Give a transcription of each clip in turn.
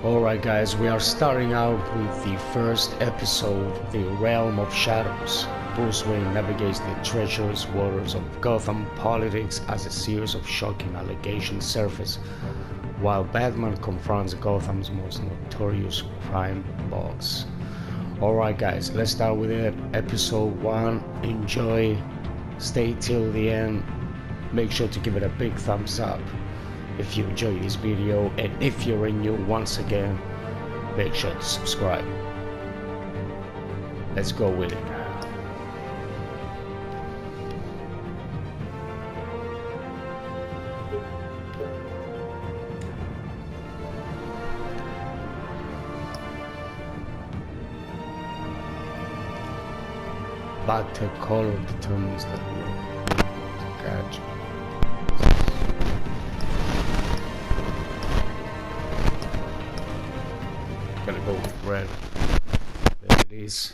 Alright guys, we are starting out with the first episode, The Realm of Shadows. Bruce Wayne navigates the treacherous waters of Gotham politics as a series of shocking allegations surface, while Batman confronts Gotham's most notorious crime boss. Alright guys, let's start with it. Episode 1. Enjoy, stay till the end, make sure to give it a big thumbs up if you enjoy this video, and if you're new once again, make sure to subscribe. Let's go with it. Battle color determines the look. Gotcha. Gonna go with red. There it is.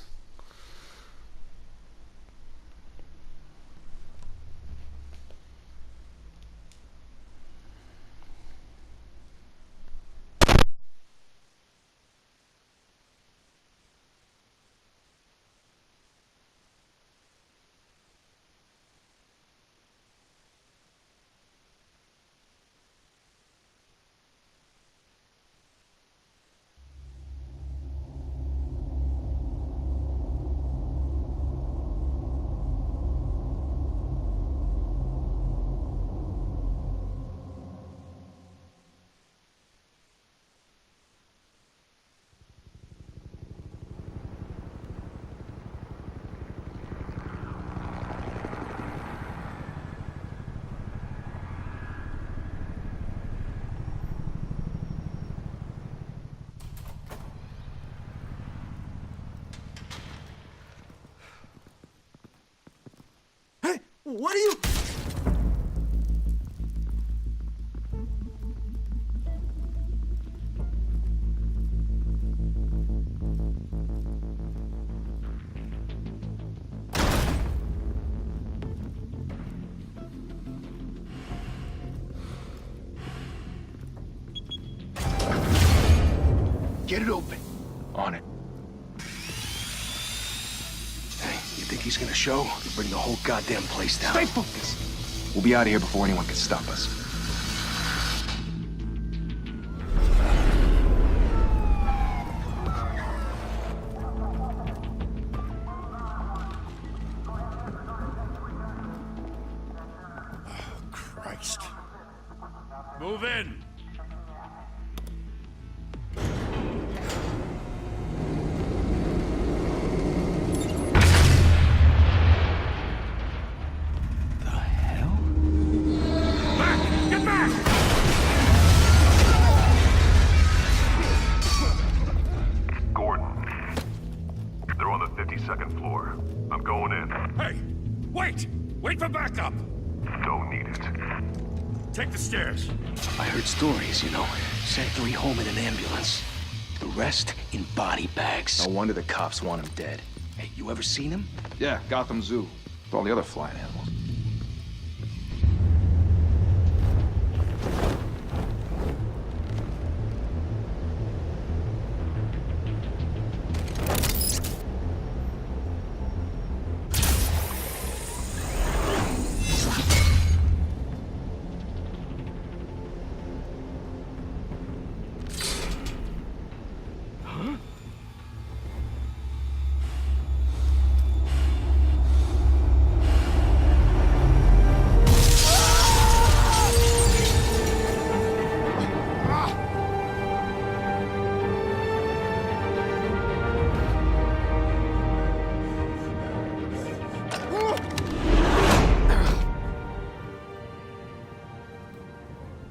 What are you... Get it open. On it. Hey, you think he's gonna show? He'll bring the whole goddamn place down. Stay focused! We'll be out of here before anyone can stop us. Oh, Christ. Move in! The hell? Back! Get back! Gordon. They're on the 52nd floor. I'm going in. Hey! Wait! Wait for backup! Don't need it. Take the stairs. I heard stories, you know. Sent 3 home in an ambulance. The rest in body bags. No wonder the cops want him dead. Hey, you ever seen him? Yeah, Gotham Zoo. With all the other flying animals.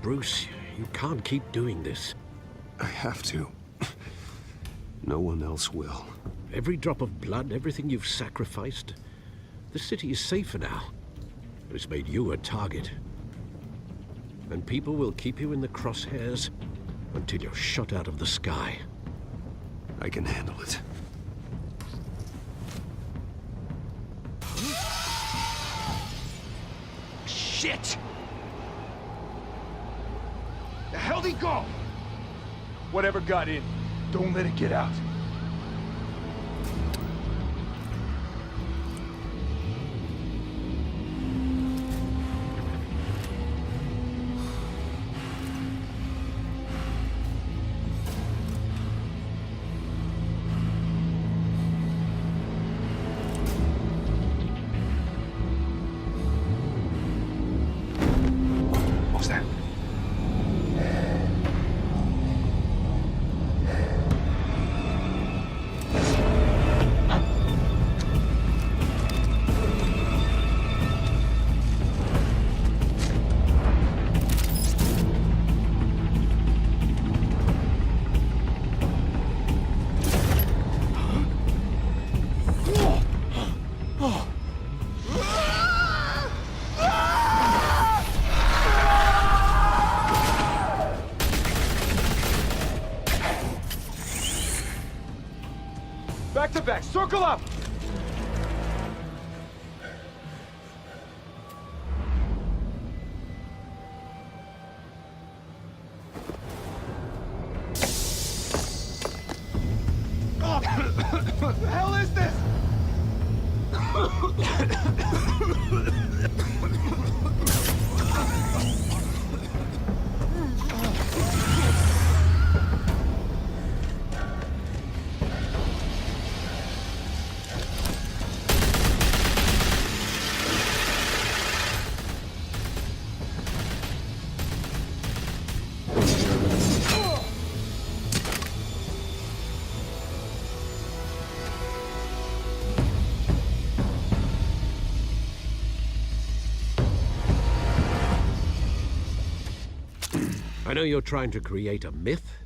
Bruce, you can't keep doing this. I have to. No one else will. Every drop of blood, everything you've sacrificed. The city is safer now. But it's made you a target. And people will keep you in the crosshairs until you're shot out of the sky. I can handle it. Shit! The hell'd he go? Whatever got in, don't let it get out. What was that? Back to back, circle up! What the hell is this? I know you're trying to create a myth,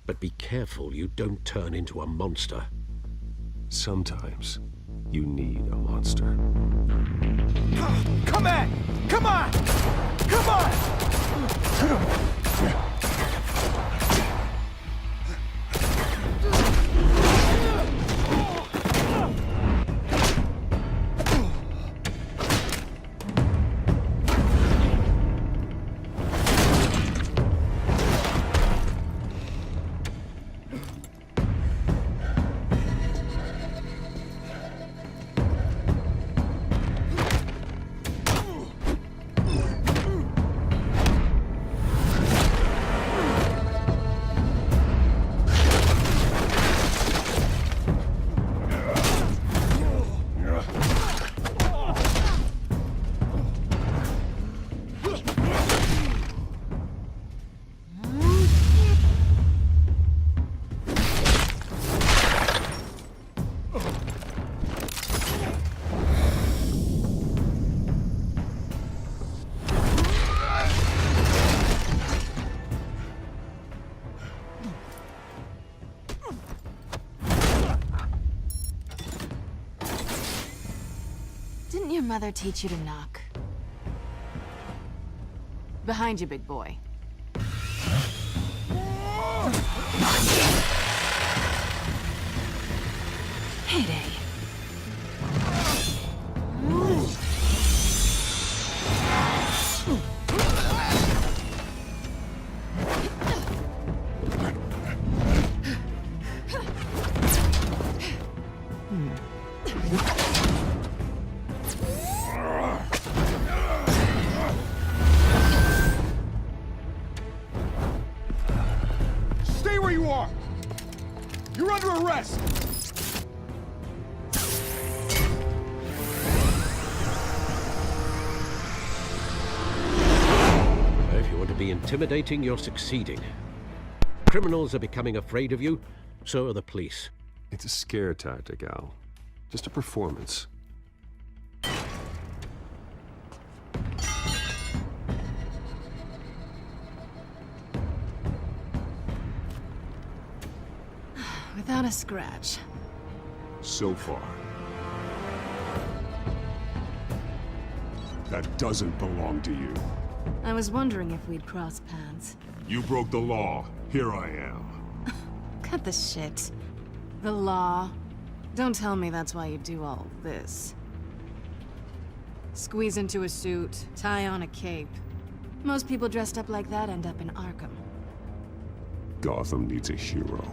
but be careful you don't turn into a monster. Sometimes you need a monster. Come on! Come on! Come on! Didn't your mother teach you to knock? Behind you, big boy. Heyday. Stay where you are! You're under arrest! If you want to be intimidating, you're succeeding. Criminals are becoming afraid of you, so are the police. It's a scare tactic, Al. Just a performance. Without a scratch. So far. That doesn't belong to you. I was wondering if we'd cross paths. You broke the law. Here I am. Cut the shit. The law. Don't tell me that's why you do all this. Squeeze into a suit, tie on a cape. Most people dressed up like that end up in Arkham. Gotham needs a hero.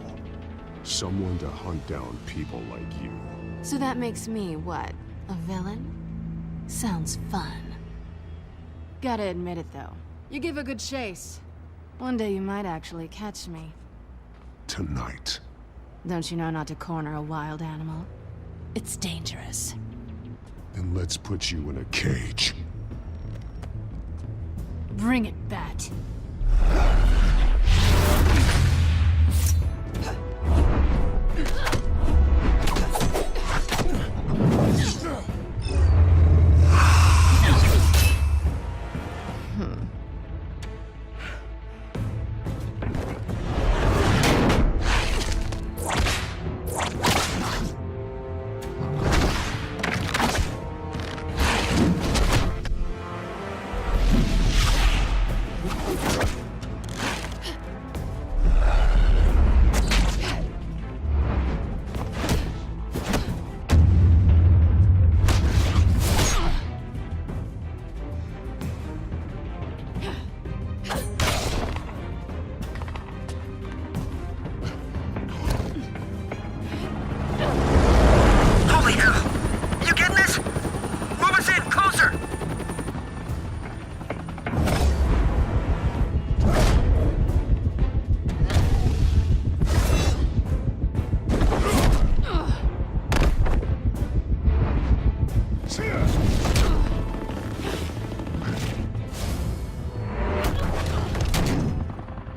Someone to hunt down people like you. So that makes me, what, a villain? Sounds fun. Gotta admit it, though. You give a good chase. One day you might actually catch me. Tonight. Don't you know not to corner a wild animal? It's dangerous. Then let's put you in a cage. Bring it, Bat. Holy hell! You getting this? Move us in, closer!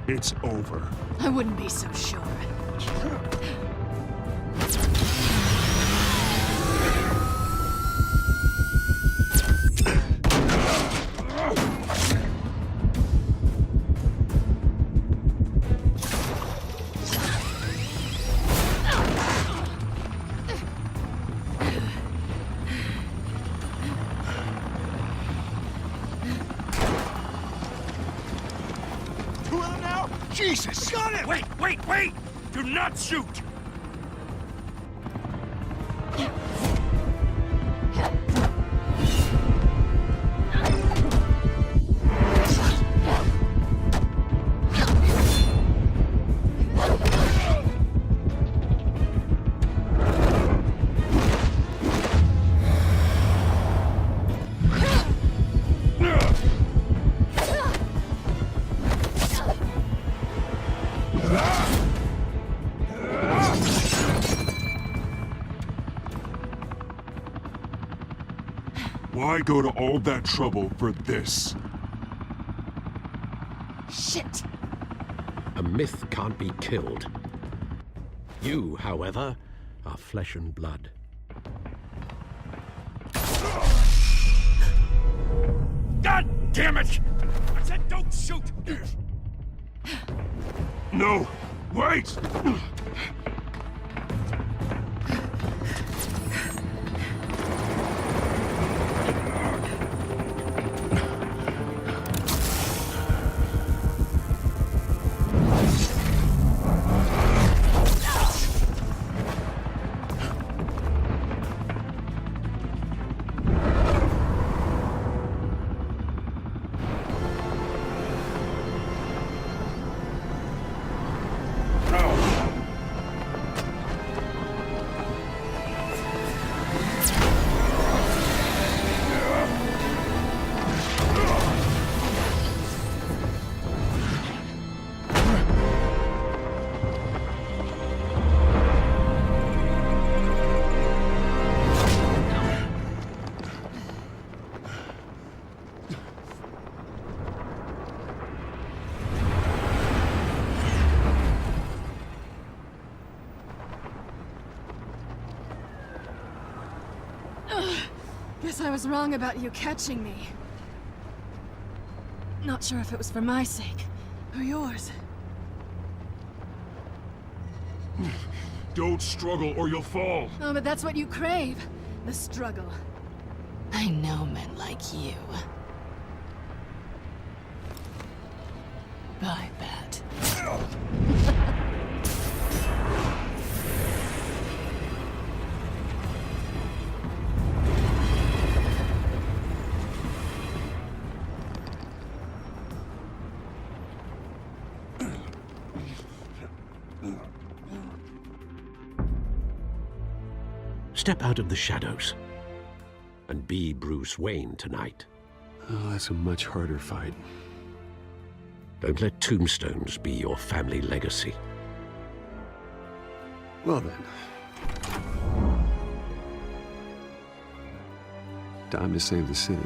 It's over. I wouldn't be so sure. Two of them now? Jesus! Got him! Wait! Do not shoot! Why go to all that trouble for this? Shit! A myth can't be killed. You, however, are flesh and blood. God damn it! I said don't shoot! No! Wait! Guess I was wrong about you catching me. Not sure if it was for my sake, or yours. Don't struggle or you'll fall. Oh, but that's what you crave. The struggle. I know men like you. Bye, Bat. Step out of the shadows and be Bruce Wayne tonight. Oh, that's a much harder fight. Don't let tombstones be your family legacy. Well then. Time to save the city.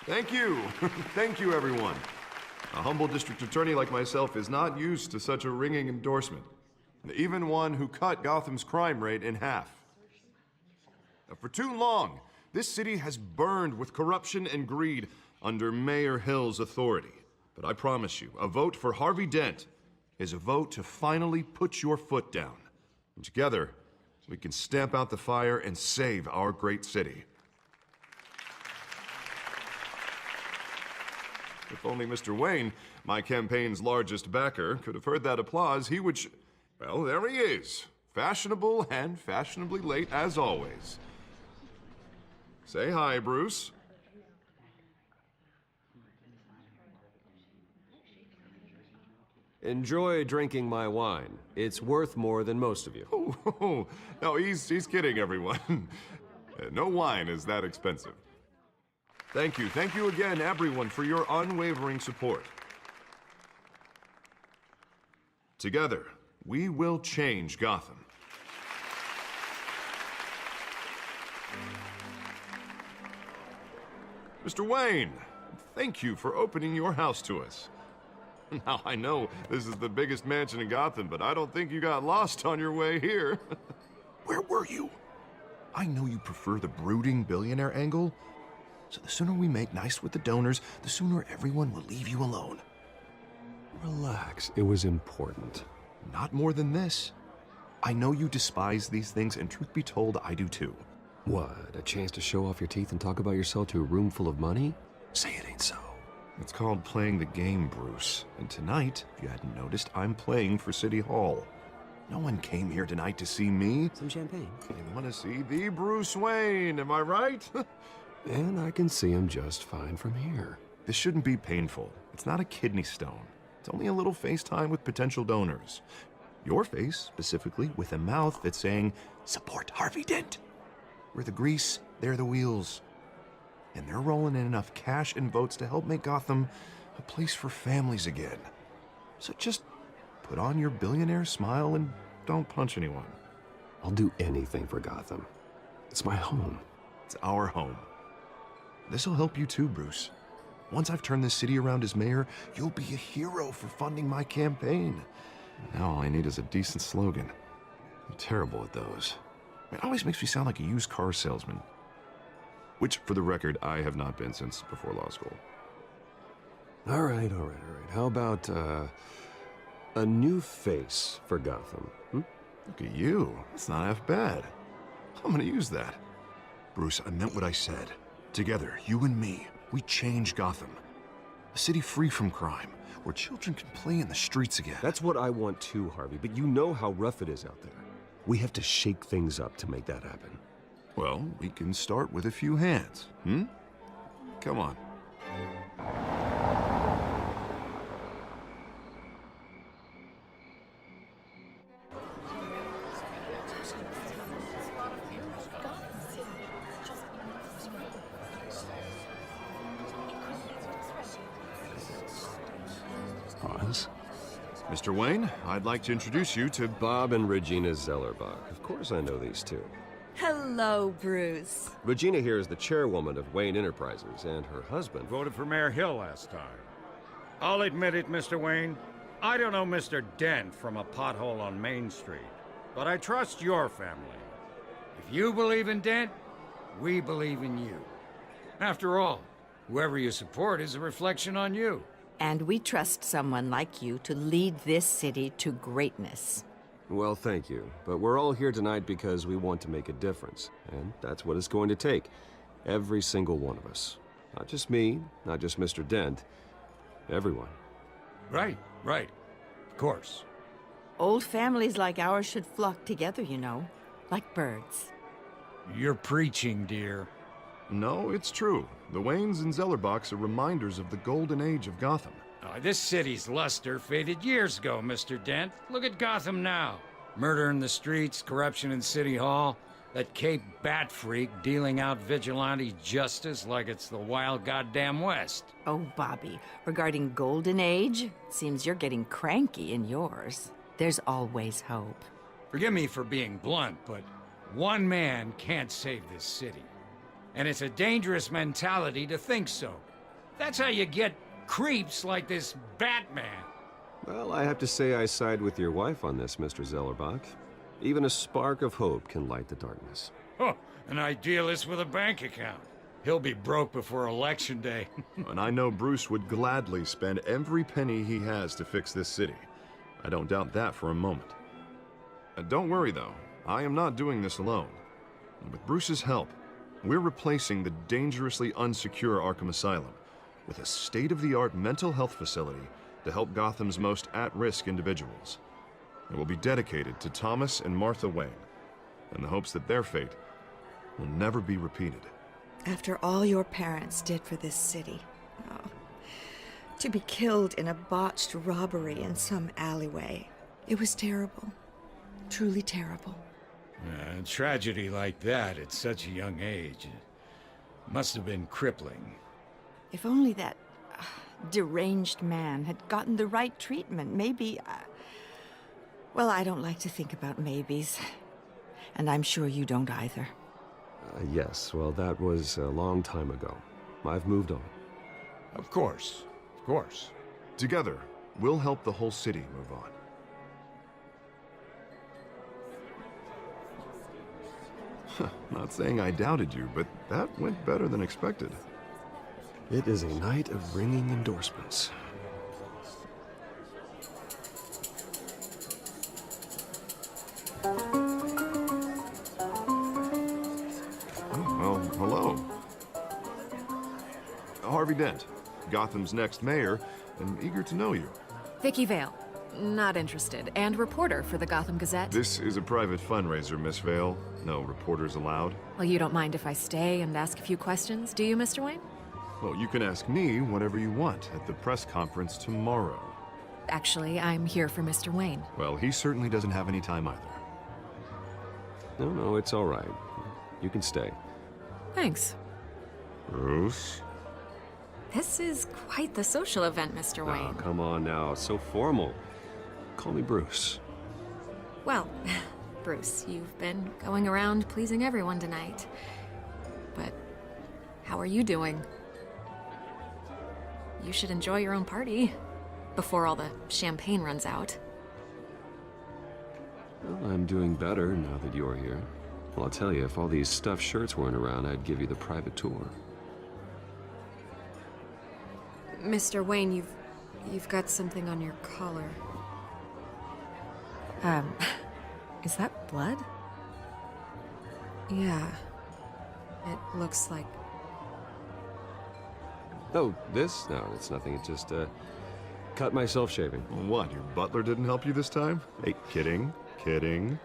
Thank you. Thank you, everyone. A humble district attorney like myself is not used to such a ringing endorsement. Even one who cut Gotham's crime rate in half. For too long, this city has burned with corruption and greed under Mayor Hill's authority. But I promise you, a vote for Harvey Dent is a vote to finally put your foot down. And together, we can stamp out the fire and save our great city. If only Mr. Wayne, my campaign's largest backer, could have heard that applause, he would well, there he is. Fashionable and fashionably late as always. Say hi, Bruce. Enjoy drinking my wine. It's worth more than most of you. Oh, no, he's kidding, everyone. No wine is that expensive. Thank you again, everyone, for your unwavering support. Together, we will change Gotham. Mr. Wayne, thank you for opening your house to us. Now, I know this is the biggest mansion in Gotham, but I don't think you got lost on your way here. Where were you? I know you prefer the brooding billionaire angle, so the sooner we make nice with the donors, the sooner everyone will leave you alone. Relax, it was important. Not more than this. I know you despise these things, and truth be told, I do too. What, a chance to show off your teeth and talk about yourself to a room full of money? Say it ain't so. It's called playing the game, Bruce. And tonight, if you hadn't noticed, I'm playing for City Hall. No one came here tonight to see me. Some champagne. They want to see the Bruce Wayne, am I right? And I can see him just fine from here. This shouldn't be painful. It's not a kidney stone. It's only a little FaceTime with potential donors. Your face, specifically, with a mouth that's saying, support Harvey Dent. We're the grease, they're the wheels. And they're rolling in enough cash and votes to help make Gotham a place for families again. So just put on your billionaire smile and don't punch anyone. I'll do anything for Gotham. It's my home. It's our home. This'll help you too, Bruce. Once I've turned this city around as mayor, you'll be a hero for funding my campaign. Now all I need is a decent slogan. I'm terrible at those. It always makes me sound like a used car salesman. Which, for the record, I have not been since before law school. All right. How about, a new face for Gotham? Look at you. It's not half bad. I'm gonna use that. Bruce, I meant what I said. Together, you and me, we change Gotham. A city free from crime, where children can play in the streets again. That's what I want too, Harvey, but you know how rough it is out there. We have to shake things up to make that happen. Well, we can start with a few hands, Come on. Pause. Mr. Wayne, I'd like to introduce you to Bob and Regina Zellerbach. Of course I know these two. Hello, Bruce. Regina here is the chairwoman of Wayne Enterprises, and her husband Voted for Mayor Hill last time. I'll admit it, Mr. Wayne. I don't know Mr. Dent from a pothole on Main Street, but I trust your family. If you believe in Dent, we believe in you. After all, whoever you support is a reflection on you. And we trust someone like you to lead this city to greatness. Well, thank you. But we're all here tonight because we want to make a difference. And that's what it's going to take. Every single one of us. Not just me, not just Mr. Dent. Everyone. Right. course. Old families like ours should flock together, you know, like birds. You're preaching, dear. No, it's true. The Waynes and Zellerbachs are reminders of the golden age of Gotham. This city's luster faded years ago, Mr. Dent. Look at Gotham now. Murder in the streets, corruption in City Hall, that Cape Bat freak dealing out vigilante justice like it's the wild goddamn West. Oh, Bobby, regarding Golden Age, seems you're getting cranky in yours. There's always hope. Forgive me for being blunt, but one man can't save this city. And it's a dangerous mentality to think so. That's how you get creeps like this Batman. Well, I have to say I side with your wife on this, Mr. Zellerbach. Even a spark of hope can light the darkness. Oh, an idealist with a bank account. He'll be broke before Election Day. And I know Bruce would gladly spend every penny he has to fix this city. I don't doubt that for a moment. Don't worry, though. I am not doing this alone. With Bruce's help, we're replacing the dangerously unsecure Arkham Asylum with a state-of-the-art mental health facility to help Gotham's most at-risk individuals. It will be dedicated to Thomas and Martha Wayne, in the hopes that their fate will never be repeated. After all your parents did for this city, to be killed in a botched robbery in some alleyway, it was terrible. Truly terrible. A tragedy like that at such a young age must have been crippling. If only that deranged man had gotten the right treatment, maybe... Well, I don't like to think about maybes. And I'm sure you don't either. Yes, well, that was a long time ago. I've moved on. Of course. Of course. Together, we'll help the whole city move on. Not saying I doubted you, but that went better than expected. It is a night of ringing endorsements. Well, hello. Harvey Dent, Gotham's next mayor, and eager to know you. Vicky Vale. Not interested. And reporter for the Gotham Gazette. This is a private fundraiser, Miss Vale. No reporters allowed. Well, you don't mind if I stay and ask a few questions, do you, Mr. Wayne? Well, you can ask me whatever you want at the press conference tomorrow. Actually, I'm here for Mr. Wayne. Well, he certainly doesn't have any time either. No, it's all right. You can stay. Thanks. Bruce? This is quite the social event, Mr. Wayne. Oh, come on now. So formal. Call me Bruce. Well, Bruce, you've been going around pleasing everyone tonight. But how are you doing? You should enjoy your own party before all the champagne runs out. Well, I'm doing better now that you're here. Well, I'll tell you, if all these stuffed shirts weren't around, I'd give you the private tour. Mr. Wayne, you've got something on your collar. Is that blood? Yeah. It looks like... Oh, this? No, it's nothing. It just, cut myself shaving. What, your butler didn't help you this time? Hey, kidding. Kidding.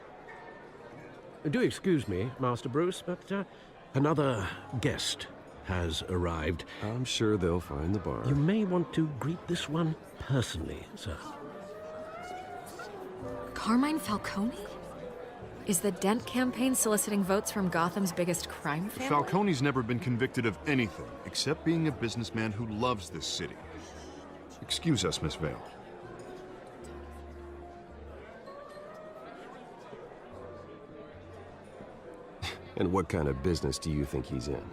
Do excuse me, Master Bruce, but another guest has arrived. I'm sure they'll find the bar. You may want to greet this one personally, sir. Carmine Falcone? Is the Dent campaign soliciting votes from Gotham's biggest crime family? Falcone's never been convicted of anything except being a businessman who loves this city. Excuse us, Miss Vale. And what kind of business do you think he's in?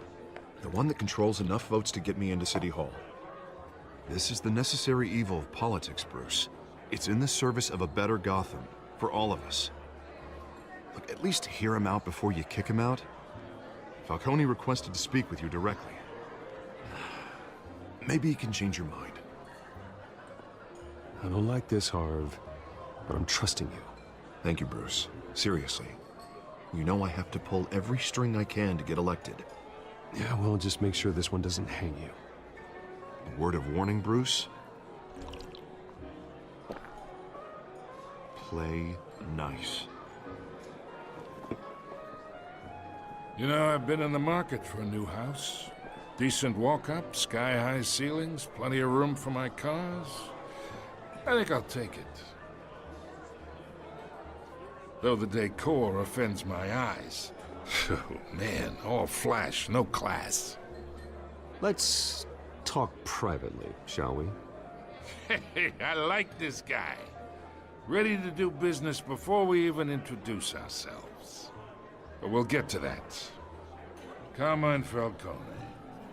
The one that controls enough votes to get me into City Hall. This is the necessary evil of politics, Bruce. It's in the service of a better Gotham, for all of us. Look, at least hear him out before you kick him out. Falcone requested to speak with you directly. Maybe he can change your mind. I don't like this, Harv, but I'm trusting you. Thank you, Bruce. Seriously. You know I have to pull every string I can to get elected. Yeah, well, just make sure this one doesn't hang you. A word of warning, Bruce? play nice. You know, I've been in the market for a new house. Decent walk-up, sky-high ceilings, plenty of room for my cars. I think I'll take it. Though the decor offends my eyes. Oh, man, all flash, no class. Let's talk privately, shall we? Hey, I like this guy. Ready to do business before we even introduce ourselves. But we'll get to that. Carmine Falcone,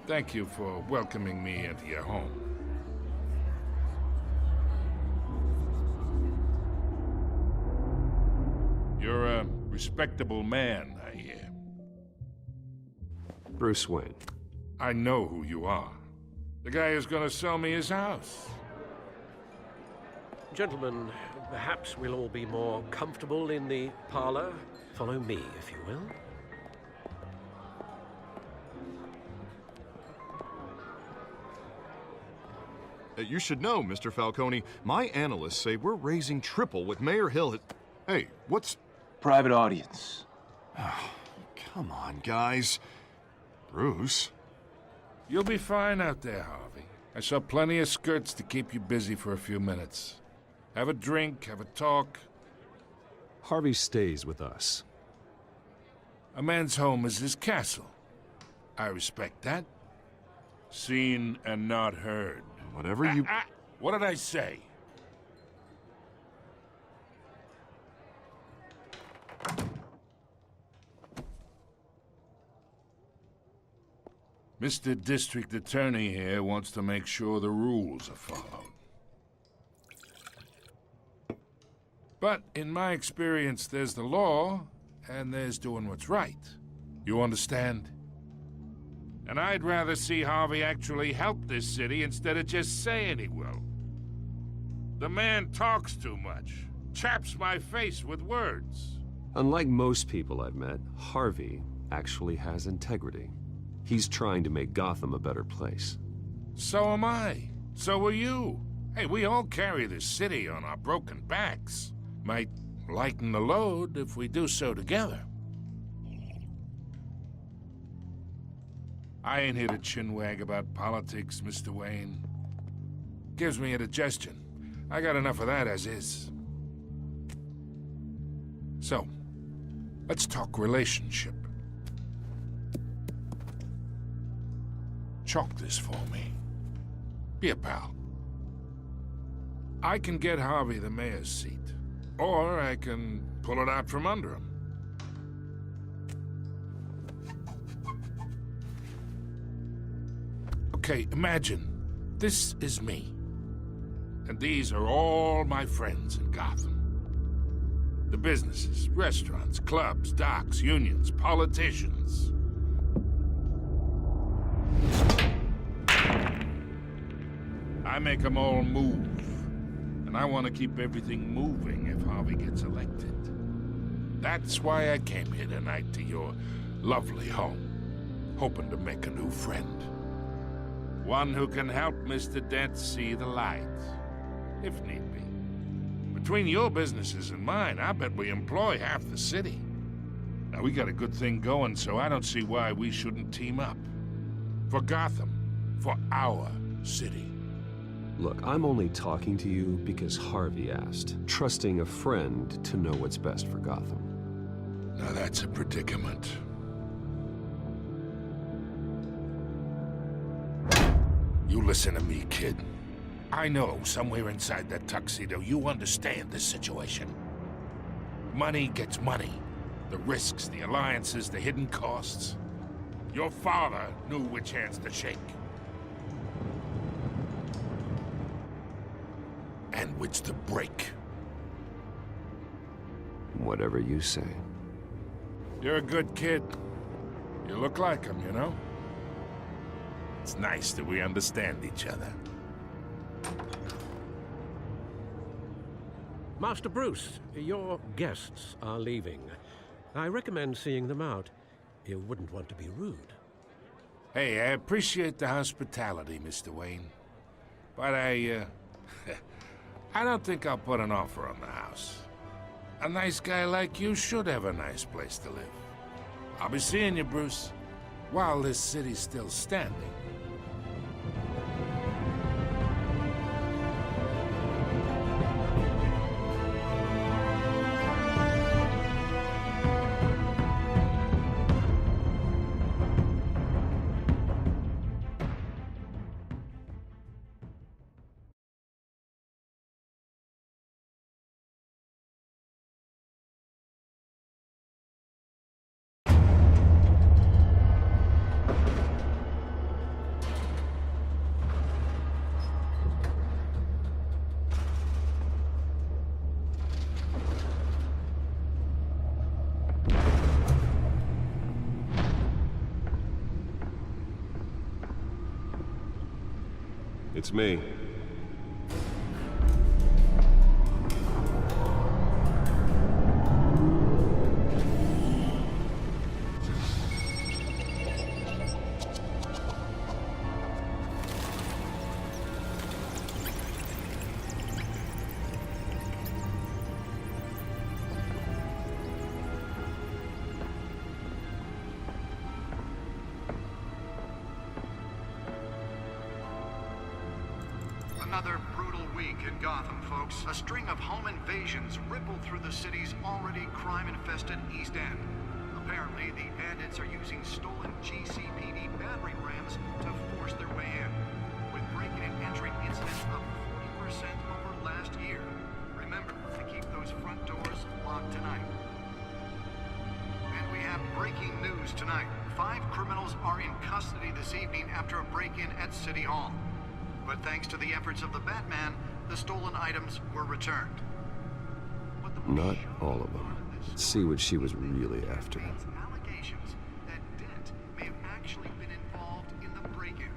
thank you for welcoming me into your home. You're a respectable man, I hear. Bruce Wayne. I know who you are. The guy who's gonna sell me his house. Gentlemen, perhaps we'll all be more comfortable in the parlor. Follow me, if you will. You should know, Mr. Falcone, my analysts say we're raising triple with Mayor Hill. Hey, what's... Private audience. Oh, come on, guys. Bruce? You'll be fine out there, Harvey. I saw plenty of skirts to keep you busy for a few minutes. Have a drink, have a talk. Harvey stays with us. A man's home is his castle. I respect that. Seen and not heard. Whatever you... What did I say? Mr. District Attorney here wants to make sure the rules are followed. But in my experience, there's the law, and there's doing what's right. You understand? And I'd rather see Harvey actually help this city instead of just saying he will. The man talks too much, chaps my face with words. Unlike most people I've met, Harvey actually has integrity. He's trying to make Gotham a better place. So am I. So are you. Hey, we all carry this city on our broken backs. Might lighten the load if we do so together. I ain't here to chinwag about politics, Mr. Wayne. Gives me indigestion. I got enough of that as is. So, let's talk relationship. Chalk this for me. Be a pal. I can get Harvey the mayor's seat, or I can pull it out from under him. Okay, imagine, this is me. And these are all my friends in Gotham. The businesses, restaurants, clubs, docks, unions, politicians. I make them all move. And I want to keep everything moving if Harvey gets elected. That's why I came here tonight to your lovely home, hoping to make a new friend. One who can help Mr. Dent see the light, if need be. Between your businesses and mine, I bet we employ half the city. Now, we got a good thing going, so I don't see why we shouldn't team up. For Gotham, for our city. Look, I'm only talking to you because Harvey asked, trusting a friend to know what's best for Gotham. Now that's a predicament. You listen to me, kid. I know somewhere inside that tuxedo you understand this situation. Money gets money. The risks, the alliances, the hidden costs. Your father knew which hands to shake. And which to break. Whatever you say. You're a good kid. You look like him, you know? It's nice that we understand each other. Master Bruce, your guests are leaving. I recommend seeing them out. You wouldn't want to be rude. Hey, I appreciate the hospitality, Mr. Wayne. But I don't think I'll put an offer on the house. A nice guy like you should have a nice place to live. I'll be seeing you, Bruce, while this city's still standing. It's me. Another brutal week in Gotham, folks. A string of home invasions rippled through the city's already crime-infested East End. Apparently, the bandits are using stolen GCPD battering rams to force their way in, with breaking and entering incidents up 40% over last year. Remember to keep those front doors locked tonight. And we have breaking news tonight. 5 criminals are in custody this evening after a break-in at City Hall. But thanks to the efforts of the Batman, the stolen items were returned. Not all of them. Let's see what she was really after. Allegations that Dent may have actually been involved in the break-in.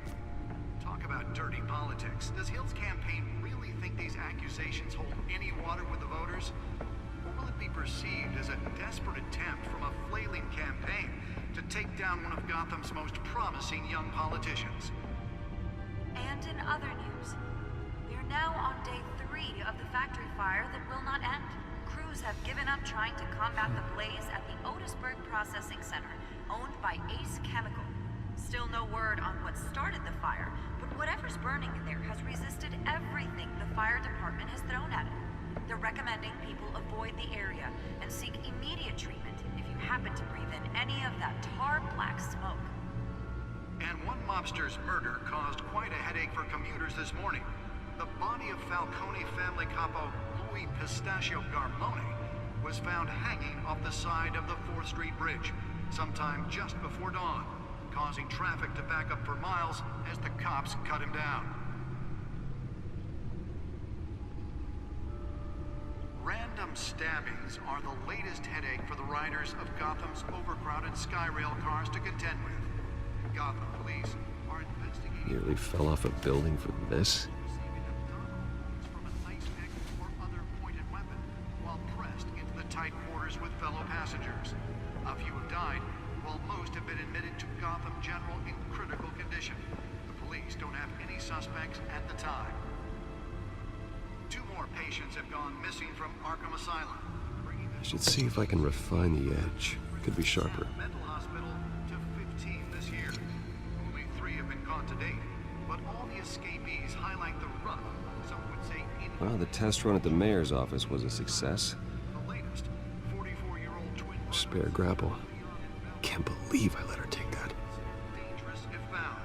Talk about dirty politics. Does Hill's campaign really think these accusations hold any water with the voters? Or will it be perceived as a desperate attempt from a flailing campaign to take down one of Gotham's most promising young politicians? And in other news, we are now on day 3 of the factory fire that will not end. Crews have given up trying to combat the blaze at the Otisburg Processing Center, owned by Ace Chemical. Still no word on what started the fire, but whatever's burning in there has resisted everything the fire department has thrown at it. They're recommending people avoid the area and seek immediate treatment if you happen to breathe in any of that tar black smoke. And one mobster's murder caused quite a headache for commuters this morning. The body of Falcone family capo Louis Pistachio Garmone was found hanging off the side of the 4th Street Bridge sometime just before dawn, causing traffic to back up for miles as the cops cut him down. Random stabbings are the latest headache for the riders of Gotham's overcrowded Skyrail cars to contend with. Gotham police are investigating. Nearly fell off a building for this? From a knife pick or other pointed weapon while pressed into the tight quarters with fellow passengers. A few have died, while most have been admitted to Gotham General in critical condition. The police don't have any suspects at the time. 2 more patients have gone missing from Arkham Asylum. I should see if I can refine the edge. Could be sharper. Mental hospital to 15 this year. Only 3 have been caught to date, but all the escapees highlight the rough, some would say Well, the test run at the mayor's office was a success. the latest 44-year-old twin Spare grapple. Can't believe I let her take that. dangerous if found.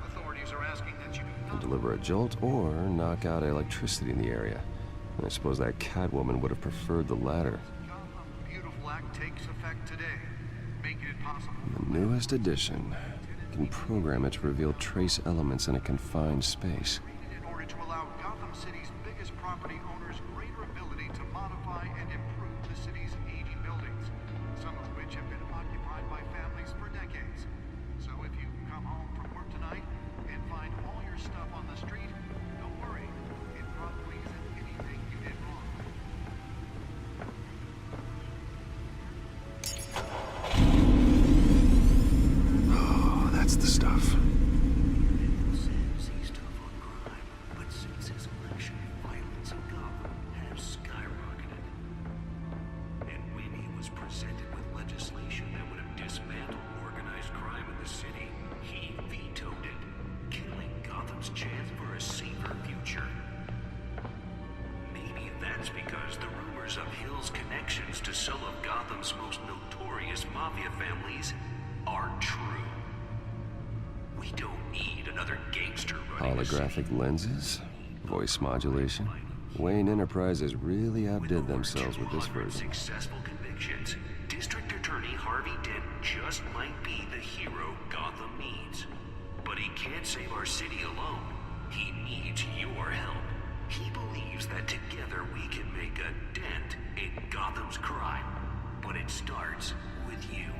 Authorities are asking that you Can deliver a jolt or knock out electricity in the area. I suppose that Catwoman would have preferred the latter. Beautiful Act takes effect today, making it possible. The newest edition. Can program it to reveal trace elements in a confined space. In order to allow Gotham City's biggest property owners greater ability to modify and improve the city's aging buildings, some of which have been occupied by families for decades. So if you come home from work tonight and find all your stuff on the street, don't worry. It probably isn't anything you did wrong. Oh, that's the stuff. Sees tough on crime. was presented with legislation that would have dismantled organized crime in the city, he vetoed it, killing Gotham's chance for a safer future. Maybe that's because the rumors of Hill's connections to some of Gotham's most notorious mafia families are true. We don't need another gangster running the city. Holographic lenses? Voice modulation? Wayne Enterprises really outdid themselves with this version. Successful convictions. District Attorney Harvey Dent just might be the hero Gotham needs. But he can't save our city alone. He needs your help. He believes that together we can make a dent in Gotham's crime. But it starts with you.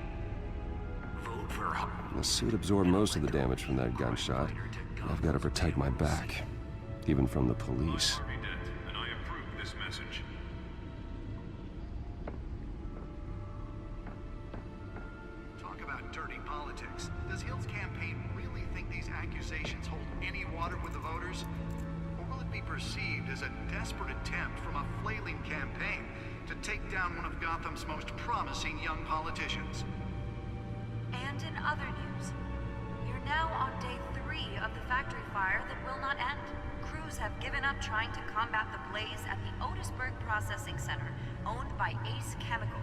Vote for The suit absorbed most of the damage from that gunshot. I've got to protect my back, even from the police. And I approve this message. Talk about dirty politics. Does Hill's campaign really think these accusations hold any water with the voters? Or will it be perceived as a desperate attempt from a flailing campaign to take down one of Gotham's most promising young politicians? And in other news, you're now on day 3 of the factory fire that will not end. Crews have given up trying to combat the blaze at the Otisburg Processing Center, owned by Ace Chemical.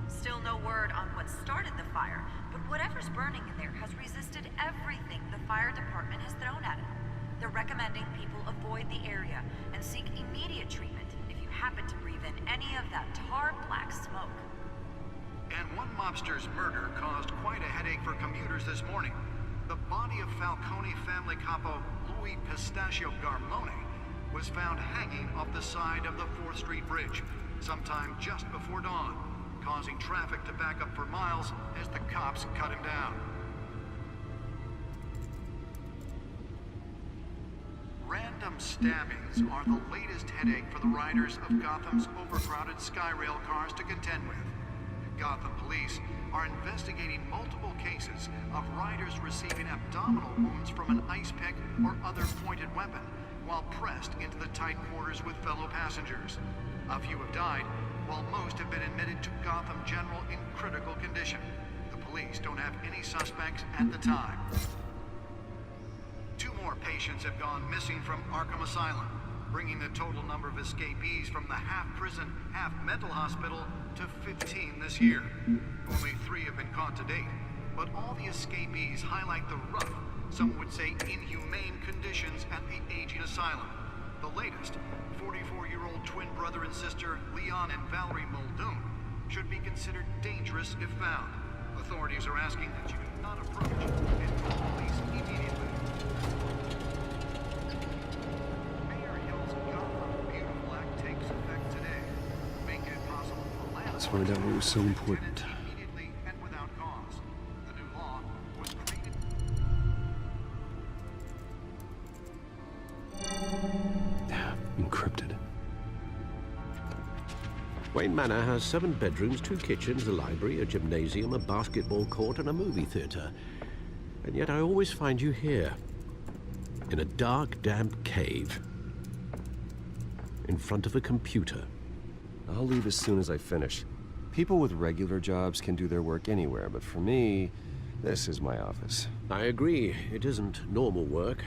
Still no word on what started the fire, but whatever's burning in there has resisted everything the fire department has thrown at it. They're recommending people avoid the area and seek immediate treatment if you happen to breathe in any of that tar black smoke. And one mobster's murder caused quite a headache for commuters this morning. The body of Falcone family capo Louis Pistachio Garmone was found hanging off the side of the 4th Street Bridge sometime just before dawn, causing traffic to back up for miles as the cops cut him down. Random stabbings are the latest headache for the riders of Gotham's overcrowded Skyrail cars to contend with. Gotham police are investigating multiple cases of riders receiving abdominal wounds from an ice pick or other pointed weapon while pressed into the tight quarters with fellow passengers. A few have died, while most have been admitted to Gotham General in critical condition. The police don't have any suspects at the time. 2 more patients have gone missing from Arkham Asylum, bringing the total number of escapees from the half-prison, half-mental hospital to 15 this year. Only 3 have been caught to date, but all the escapees highlight the rough, some would say inhumane conditions at the aging asylum. The latest, 44-year-old twin brother and sister Leon and Valerie Muldoon, should be considered dangerous if found. Authorities are asking that you do not approach and call police immediately. Mayor Hill's Gotham Beautiful Act takes effect today, making it possible for landlords Let's find out what was so important. immediately and without cause. The new law was created. Encrypted. Wayne Manor has 7 bedrooms, 2 kitchens, a library, a gymnasium, a basketball court, and a movie theater. And yet I always find you here, in a dark, damp cave, in front of a computer. I'll leave as soon as I finish. People with regular jobs can do their work anywhere, but for me, this is my office. I agree. It isn't normal work.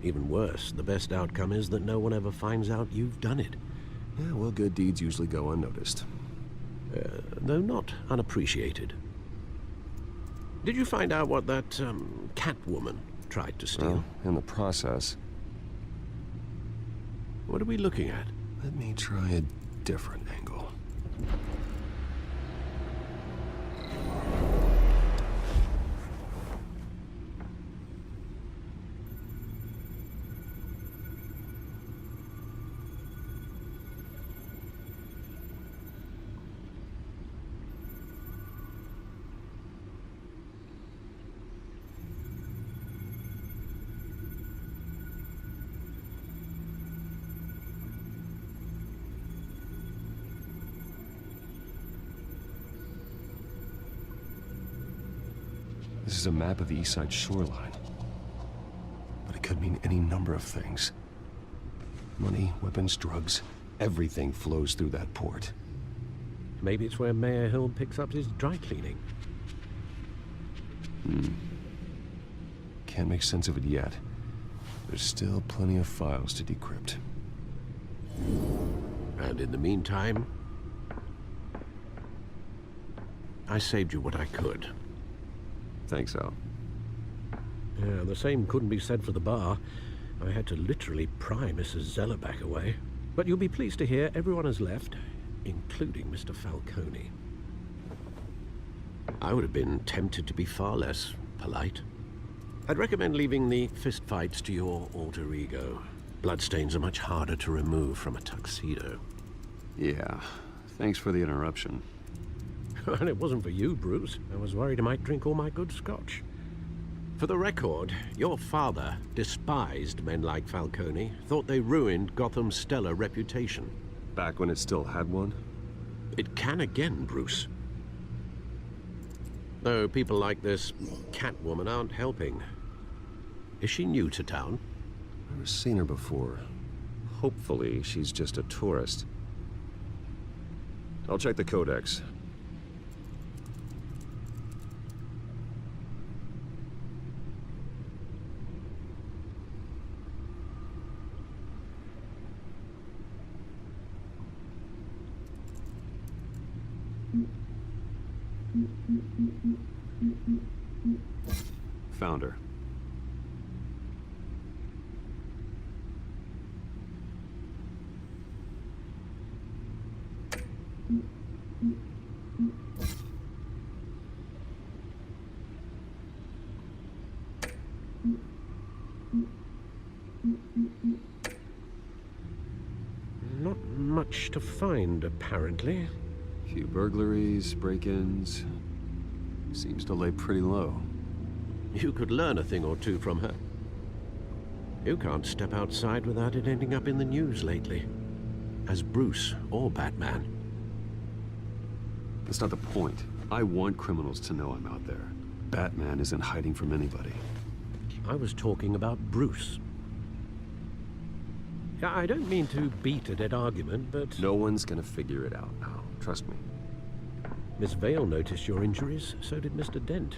Even worse, the best outcome is that no one ever finds out you've done it. Yeah, well, good deeds usually go unnoticed. Though not unappreciated. Did you find out what that, Catwoman tried to steal? Well, in the process. What are we looking at? Let me try a different angle. This is a map of the East Side shoreline. But it could mean any number of things. Money, weapons, drugs, everything flows through that port. Maybe it's where Mayor Hill picks up his dry cleaning. Can't make sense of it yet. There's still plenty of files to decrypt. And in the meantime, I saved you what I could. Thanks, Al. Yeah, the same couldn't be said for the bar. I had to literally pry Mrs. Zellerback away. But you'll be pleased to hear everyone has left, including Mr. Falcone. I would have been tempted to be far less polite. I'd recommend leaving the fistfights to your alter ego. Bloodstains are much harder to remove from a tuxedo. Yeah, thanks for the interruption. And it wasn't for you, Bruce. I was worried I might drink all my good scotch. For the record, your father despised men like Falcone, thought they ruined Gotham's stellar reputation. Back when it still had one? It can again, Bruce. Though people like this Catwoman aren't helping. Is she new to town? Never seen her before. Hopefully, she's just a tourist. I'll check the codex. Found her. Not much to find, apparently. Few burglaries, break-ins. Seems to lay pretty low. You could learn a thing or two from her. You can't step outside without it ending up in the news lately. As Bruce or Batman. That's not the point. I want criminals to know I'm out there. Batman isn't hiding from anybody. I was talking about Bruce. I don't mean to beat a dead argument, but... No one's gonna figure it out now. Trust me. Miss Vale noticed your injuries, so did Mr. Dent.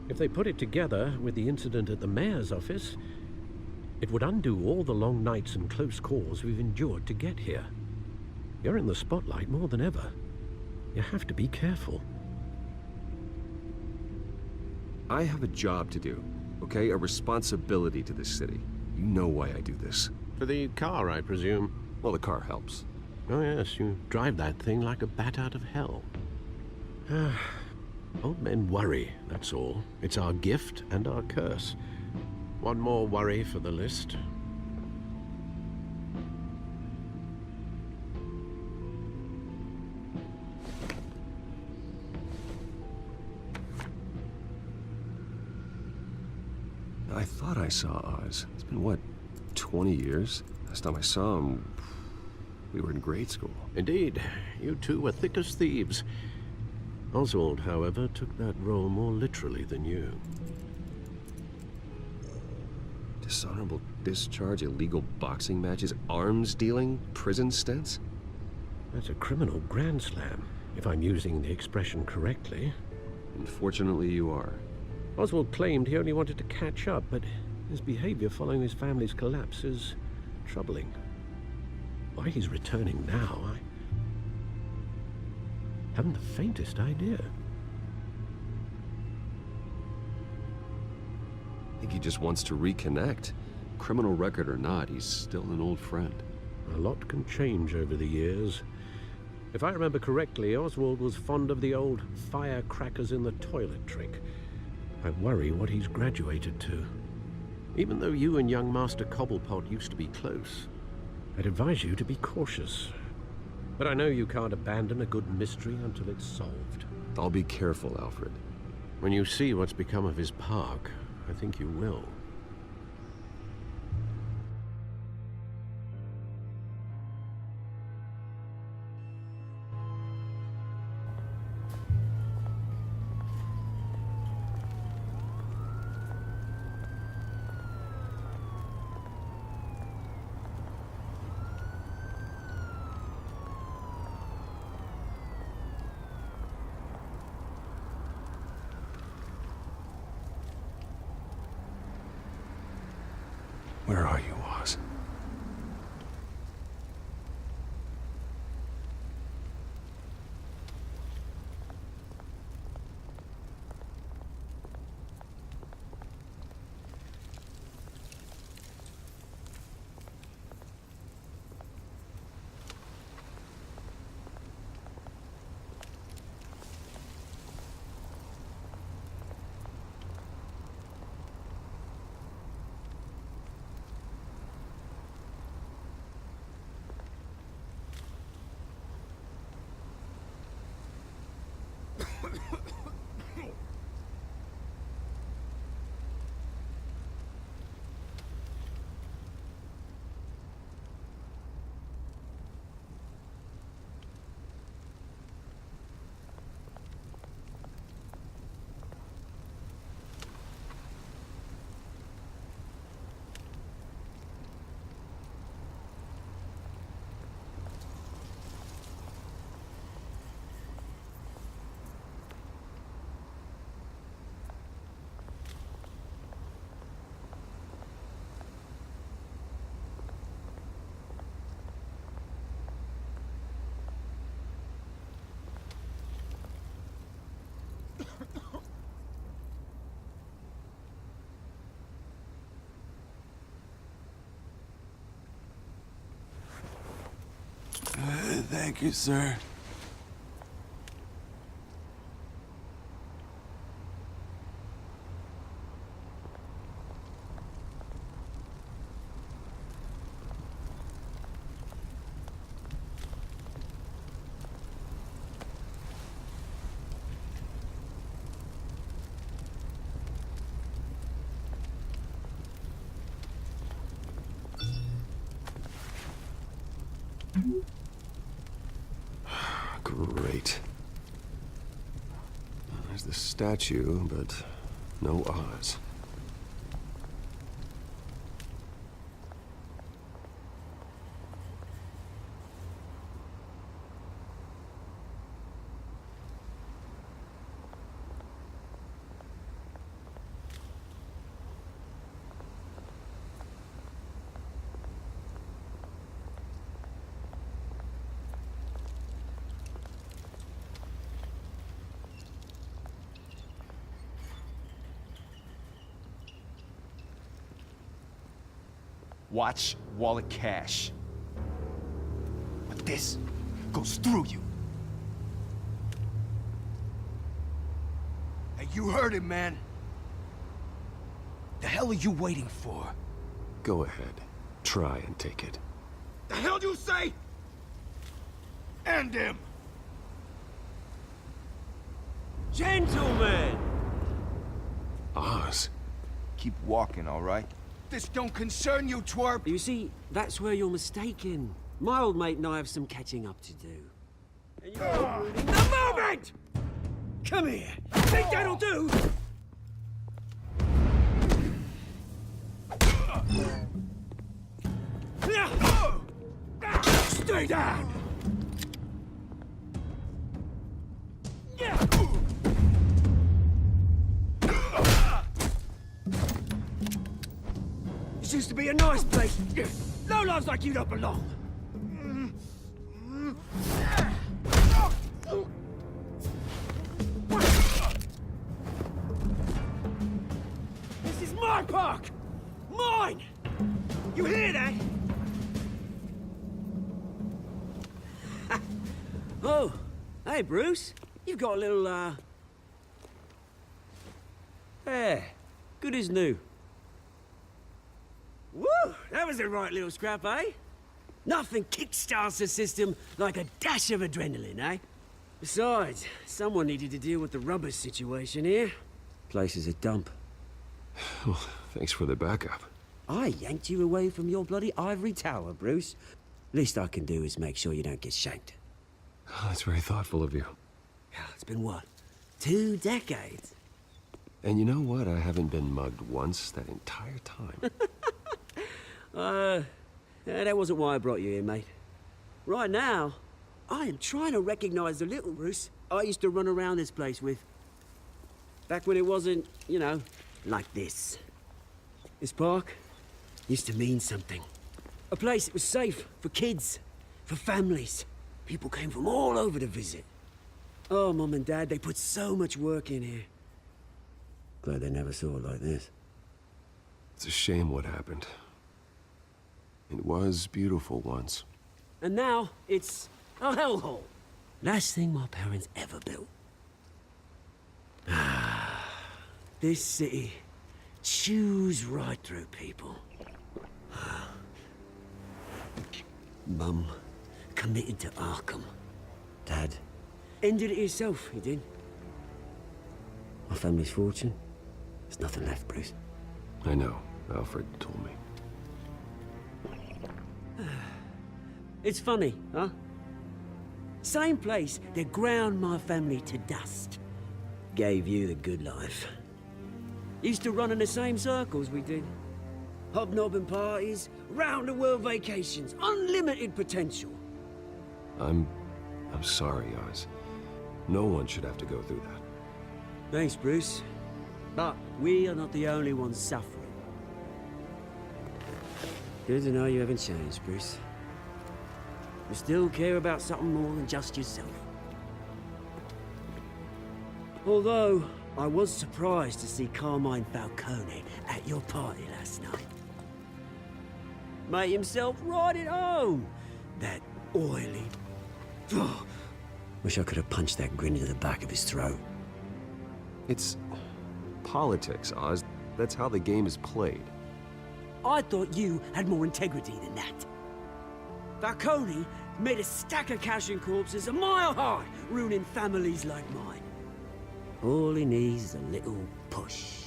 If they put it together with the incident at the mayor's office, it would undo all the long nights and close calls we've endured to get here. You're in the spotlight more than ever. You have to be careful. I have a job to do, okay? A responsibility to this city. You know why I do this. For the car, I presume. Well, the car helps. Oh yes, you drive that thing like a bat out of hell. Old men worry, that's all. It's our gift and our curse. One more worry for the list. I thought I saw Oz. It's been, what, 20 years? Last time I saw him, we were in grade school. Indeed. You two were thick as thieves. Oswald, however, took that role more literally than you. Dishonorable discharge, illegal boxing matches, arms dealing, prison stints? That's a criminal grand slam, if I'm using the expression correctly. Unfortunately, you are. Oswald claimed he only wanted to catch up, but his behavior following his family's collapse is troubling. Why he's returning now, I haven't the faintest idea. I think he just wants to reconnect. Criminal record or not, he's still an old friend. A lot can change over the years. If I remember correctly, Oswald was fond of the old firecrackers in the toilet trick. I worry what he's graduated to. Even though you and young Master Cobblepot used to be close, I'd advise you to be cautious. But I know you can't abandon a good mystery until it's solved. I'll be careful, Alfred. When you see what's become of his park, I think you will. Thank you, sir. Great. There's the statue, but no Oz. Watch wallet cash. But this goes through you. Hey, you heard it, man. The hell are you waiting for? Go ahead. Try and take it. The hell do you say? End him! Gentlemen! Oz. Keep walking, all right? This don't concern you, twerp! You see, that's where you're mistaken. My old mate and I have some catching up to do. The moment! Come here! Think that'll do? Stay down! This used to be a nice place. No lives like you don't belong. This is my park! Mine! You hear that? Oh, hey, Bruce. You've got a little, There. Good as new. Woo! That was a right little scrap, eh? Nothing kickstarts the system like a dash of adrenaline, eh? Besides, someone needed to deal with the rubber situation here. Place is a dump. Well, thanks for the backup. I yanked you away from your bloody ivory tower, Bruce. Least I can do is make sure you don't get shanked. Oh, that's very thoughtful of you. It's been what? 2 decades? And you know what? I haven't been mugged once that entire time. That wasn't why I brought you here, mate. Right now, I am trying to recognize the little Bruce I used to run around this place with. Back when it wasn't, you know, like this. This park used to mean something. A place that was safe for kids, for families. People came from all over to visit. Oh, Mum and Dad, they put so much work in here. Glad they never saw it like this. It's a shame what happened. It was beautiful once. And now, it's a hellhole. Last thing my parents ever built. This city chews right through people. Mum committed to Arkham. Dad ended it himself, he did. My family's fortune, there's nothing left, Bruce. I know. Alfred told me. It's funny, huh? Same place that ground my family to dust. Gave you the good life. Used to run in the same circles we did. Hobnobbing parties, round-the-world vacations, unlimited potential. I'm sorry, Oz. No one should have to go through that. Thanks, Bruce. But we are not the only ones suffering. Good to know you haven't changed, Bruce. You still care about something more than just yourself. Although, I was surprised to see Carmine Falcone at your party last night. Made himself right at home. That oily Wish I could have punched that grin into the back of his throat. It's politics, Oz. That's how the game is played. I thought you had more integrity than that. Falcone made a stack of cash and corpses a mile high, ruining families like mine. All he needs is a little push.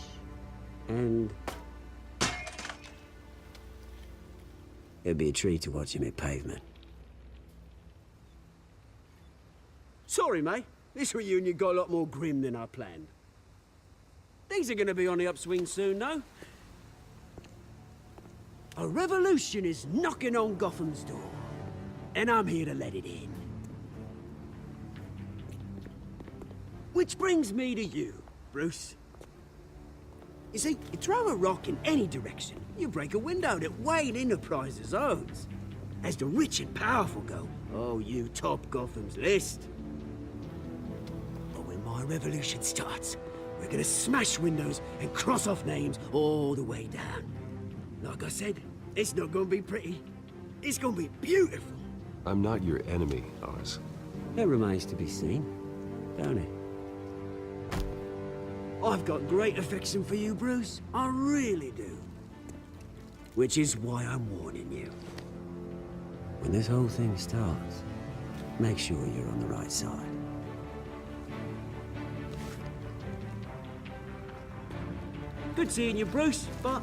And... it'd be a treat to watch him hit pavement. Sorry, mate. This reunion got a lot more grim than I planned. Things are gonna be on the upswing soon, though. A revolution is knocking on Gotham's door, and I'm here to let it in. Which brings me to you, Bruce. You see, you throw a rock in any direction, you break a window that Wayne Enterprises owns. As the rich and powerful go, oh, you top Gotham's list. But when my revolution starts, we're gonna smash windows and cross off names all the way down. Like I said, it's not gonna be pretty. It's gonna be beautiful. I'm not your enemy, Oz. That remains to be seen, don't it? I've got great affection for you, Bruce. I really do. Which is why I'm warning you. When this whole thing starts, make sure you're on the right side. Good seeing you, Bruce, but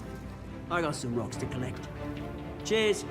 I got some rocks to collect. Cheers.